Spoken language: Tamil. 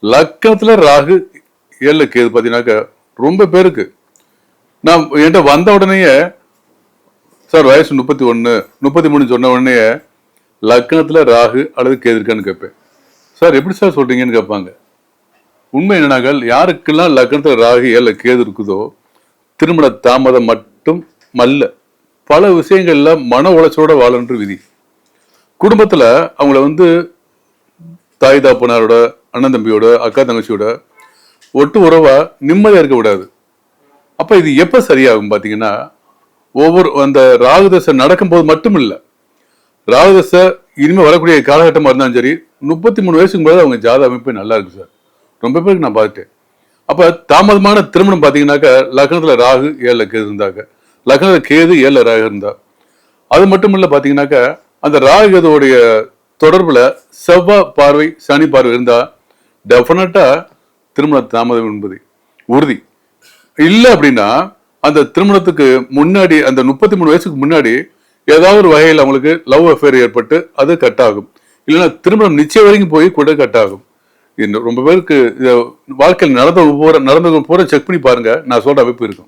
லக்கணத்துல ராகு 7 கேது பாத்தீங்கன்னாக்க ரொம்ப பேருக்கு நான் என்கிட்ட வந்த உடனேயே சார் வயசு 31 33 சொன்ன உடனே லக்கணத்துல ராகு அல்லது கேது இருக்கான்னு கேட்பேன். சார் எப்படி சார் சொல்றீங்கன்னு கேட்பாங்க. உண்மை என்னன்னாக்கள் யாருக்கெல்லாம் லக்கணத்துல ராகு 7 கேது இருக்குதோ திருமண தாமதம் மட்டும் மல்ல பல விஷயங்கள்ல மன உளைச்சலோட வாழன்ற விதி. குடும்பத்துல அவங்கள தாய் தாப்பனாரோட அண்ணன் தம்பியோட அக்கா தங்கச்சியோட ஒட்டு உறவா நிம்மதியா இருக்க விடாது. அப்ப இது எப்ப சரியாகும் பாத்தீங்கன்னா, ஒவ்வொரு அந்த ராகுதசை நடக்கும்போது மட்டும் இல்ல, ராகுதசை இனிமே வரக்கூடிய காலகட்டமா இருந்தாலும் சரி 33 வயசுக்கு போது அவங்க ஜாத அமைப்பு நல்லா இருக்கு சார். ரொம்ப பேருக்கு நான் பார்த்துட்டேன். அப்ப தாமதமான திருமணம் பாத்தீங்கன்னாக்க லக்னத்துல ராகு 7 கேது இருந்தாங்க, லக்னத்துல கேது 7 ராகு இருந்தா. அது மட்டும் இல்ல பாத்தீங்கன்னாக்க அந்த ராகு கேதுவோடைய தொடர்புல செவ்வாய் பார்வை சனி பார்வை இருந்தா டெஃபினட்டா திருமண தாமதம் என்பது உறுதி. இல்ல அப்படின்னா அந்த திருமணத்துக்கு முன்னாடி அந்த 33 வயசுக்கு முன்னாடி ஏதாவது ஒரு வகையில் அவங்களுக்கு லவ் அஃபேர் ஏற்பட்டு அது கட் ஆகும். இல்லைன்னா திருமணம் நிச்சயம் வரைக்கும் போய் கூட கட் ஆகும். ரொம்ப பேருக்கு வாழ்க்கையில் நடந்தவங்க பூரா செக் பண்ணி பாருங்க, நான் சொல்ற அமைப்பு இருக்கும்.